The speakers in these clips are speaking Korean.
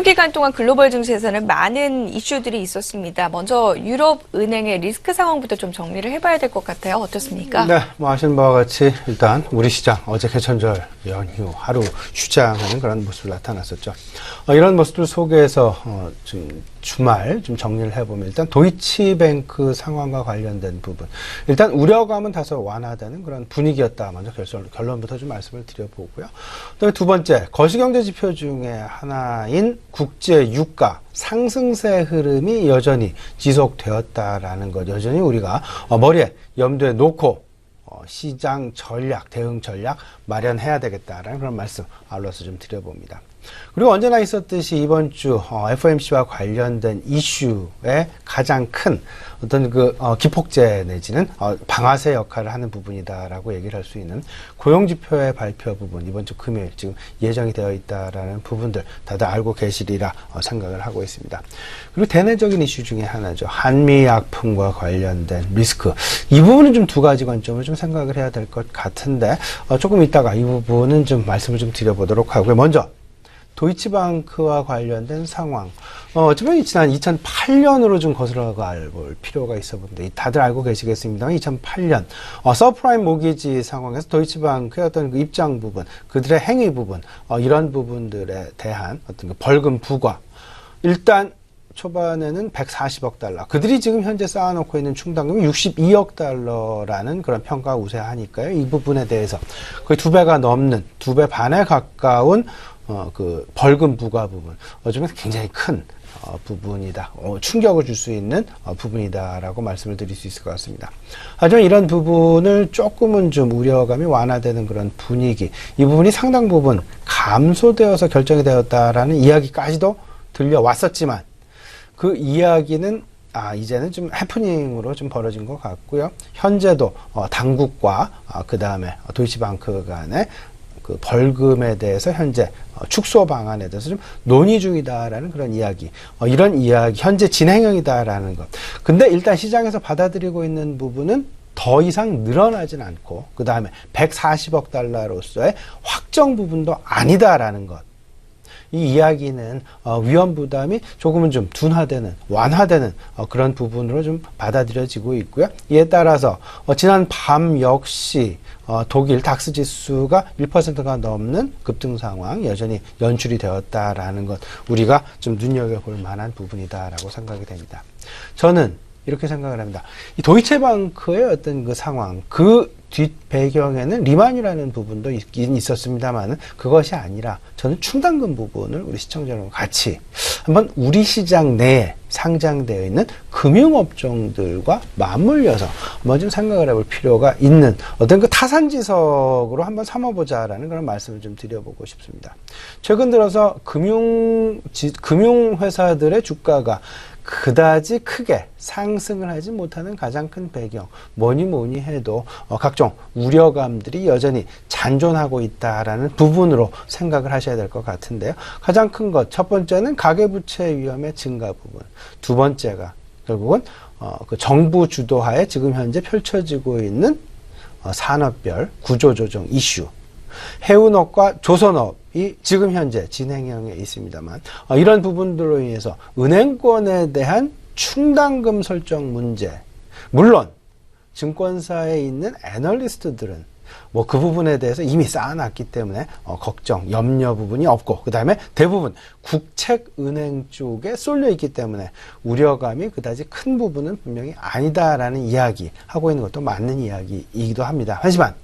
기간 동안 글로벌 증시에서는 많은 이슈들이 있었습니다. 먼저 유럽은행의 리스크 상황부터 좀 정리를 해봐야 될 것 같아요. 어떻습니까? 네, 뭐 아시는 바와 같이 일단 우리 시장 어제 개천절 연휴 하루 휴장하는 그런 모습이 나타났었죠. 이런 모습들 속에서 좀 주말 좀 정리를 해보면 일단 도이치뱅크 상황과 관련된 부분, 일단 우려감은 다소 완화되는 그런 분위기였다. 먼저 결론부터 좀 말씀을 드려보고요. 그다음에 두 번째, 거시경제 지표 중에 하나인 국제 유가 상승세 흐름이 여전히 지속되었다라는 것, 여전히 우리가 머리에 염두에 놓고 시장 전략, 대응 전략 마련해야 되겠다라는 그런 말씀 아울러서 좀 드려봅니다. 그리고 언제나 있었듯이 이번 주 FOMC와 관련된 이슈의 가장 큰 어떤 기폭제 내지는 방아쇠 역할을 하는 부분이다라고 얘기를 할 수 있는 고용지표의 발표 부분, 이번 주 금요일 지금 예정이 되어 있다라는 부분들 다들 알고 계시리라 생각을 하고 있습니다. 그리고 대내적인 이슈 중에 하나죠. 한미 약품과 관련된 리스크. 이 부분은 좀 두 가지 관점을 좀 생각을 해야 될 것 같은데 조금 이따가 이 부분은 좀 말씀을 좀 드려보도록 하고요. 먼저 도이치방크와 관련된 상황. 어쩌면 지난 2008년으로 좀 거슬러 갈 필요가 있어 보는데, 다들 알고 계시겠습니다만, 2008년, 서프라임 모기지 상황에서 도이치방크의 어떤 그 입장 부분, 그들의 행위 부분, 이런 부분들에 대한 어떤 그 벌금 부과. 일단, 초반에는 140억 달러. 그들이 지금 현재 쌓아놓고 있는 충당금이 62억 달러라는 그런 평가가 우세하니까요. 이 부분에 대해서 거의 2배가 넘는, 2배 반에 가까운 그 벌금 부과 부분, 어쩌면 굉장히 큰 부분이다. 충격을 줄 수 있는 부분이다라고 말씀을 드릴 수 있을 것 같습니다. 하지만 이런 부분을 조금은 좀 우려감이 완화되는 그런 분위기, 이 부분이 상당 부분 감소되어서 결정이 되었다라는 이야기까지도 들려왔었지만, 그 이야기는 이제는 좀 해프닝으로 좀 벌어진 것 같고요. 현재도 당국과 그 다음에 도이치방크 간의 그 벌금에 대해서 현재 축소 방안에 대해서 좀 논의 중이다라는 그런 이야기, 이런 이야기 현재 진행형이다라는 것. 근데 일단 시장에서 받아들이고 있는 부분은 더 이상 늘어나진 않고, 그 다음에 140억 달러로서의 확정 부분도 아니다라는 것. 이 이야기는 위험 부담이 조금은 좀 둔화되는, 완화되는 그런 부분으로 좀 받아들여지고 있고요. 이에 따라서 지난 밤 역시 독일 닥스 지수가 1%가 넘는 급등 상황 여전히 연출이 되었다라는 것, 우리가 좀 눈여겨볼 만한 부분이다라고 생각이 됩니다. 저는 이렇게 생각을 합니다. 이 도이체방크의 어떤 그 상황, 그 뒷배경에는 리만이라는 부분도 있긴 있었습니다만, 그것이 아니라 저는 충당금 부분을 우리 시청자 여러분 같이 한번 우리 시장 내에 상장되어 있는 금융업종들과 맞물려서 한번 좀 생각을 해볼 필요가 있는 어떤 그 타산지석으로 한번 삼아보자라는 그런 말씀을 좀 드려보고 싶습니다. 최근 들어서 금융회사들의 주가가 그다지 크게 상승을 하지 못하는 가장 큰 배경, 뭐니 해도 각종 우려감들이 여전히 잔존하고 있다라는 부분으로 생각을 하셔야 될 것 같은데요. 가장 큰 것, 첫 번째는 가계부채 위험의 증가 부분, 두 번째가 결국은 그 정부 주도하에 지금 현재 펼쳐지고 있는 산업별 구조조정 이슈, 해운업과 조선업이 지금 현재 진행형에 있습니다만, 이런 부분들로 인해서 은행권에 대한 충당금 설정 문제, 물론 증권사에 있는 애널리스트들은 그 부분에 대해서 이미 쌓아놨기 때문에 걱정, 염려 부분이 없고, 그 다음에 대부분 국책은행 쪽에 쏠려 있기 때문에 우려감이 그다지 큰 부분은 분명히 아니다라는 이야기 하고 있는 것도 맞는 이야기이기도 합니다. 하지만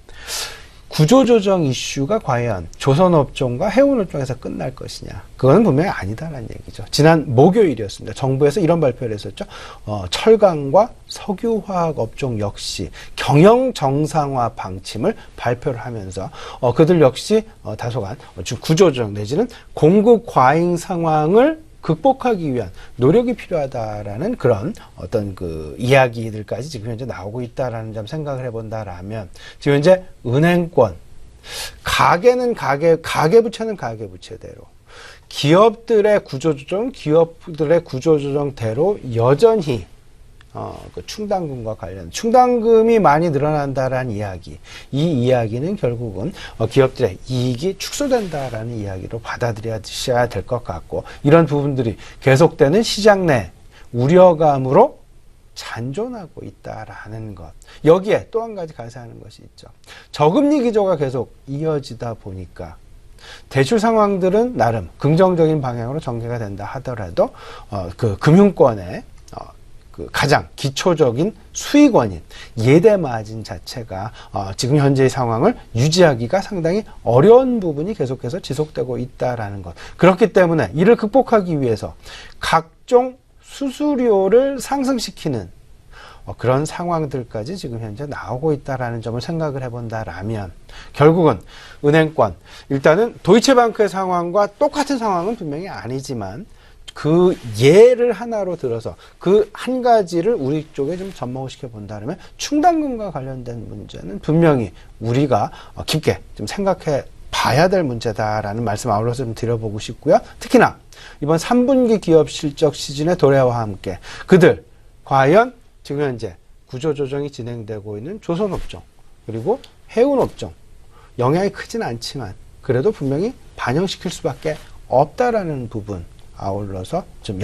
구조조정 이슈가 과연 조선업종과 해운업종에서 끝날 것이냐, 그거는 분명히 아니다라는 얘기죠. 지난 목요일이었습니다. 정부에서 이런 발표를 했었죠. 철강과 석유화학 업종 역시 경영 정상화 방침을 발표를 하면서 그들 역시 다소간 구조조정 내지는 공급 과잉 상황을 극복하기 위한 노력이 필요하다라는 그런 어떤 그 이야기들까지 지금 현재 나오고 있다라는 점 생각을 해본다라면, 지금 현재 은행권, 가계는 가계부채는 가계부채대로, 기업들의 구조조정대로 여전히 그 충당금과 관련, 충당금이 많이 늘어난다라는 이야기, 이 이야기는 결국은 기업들의 이익이 축소된다라는 이야기로 받아들여야 될 것 같고, 이런 부분들이 계속되는 시장 내 우려감으로 잔존하고 있다라는 것. 여기에 또 한 가지 가세하는 것이 있죠. 저금리 기조가 계속 이어지다 보니까 대출 상황들은 나름 긍정적인 방향으로 전개가 된다 하더라도 그 금융권의 그 가장 기초적인 수익원인 예대 마진 자체가 지금 현재의 상황을 유지하기가 상당히 어려운 부분이 계속해서 지속되고 있다라는 것. 그렇기 때문에 이를 극복하기 위해서 각종 수수료를 상승시키는 그런 상황들까지 지금 현재 나오고 있다라는 점을 생각을 해본다라면 결국은 은행권, 일단은 도이체방크의 상황과 똑같은 상황은 분명히 아니지만 그 예를 하나로 들어서 그 한 가지를 우리 쪽에 좀 접목을 시켜 본다면 충당금과 관련된 문제는 분명히 우리가 깊게 좀 생각해 봐야 될 문제다라는 말씀 아울러서 좀 드려보고 싶고요. 특히나 이번 3분기 기업 실적 시즌의 도래와 함께 그들 과연 지금 현재 구조조정이 진행되고 있는 조선업종 그리고 해운업종 영향이 크진 않지만 그래도 분명히 반영시킬 수밖에 없다라는 부분 아울러서 좀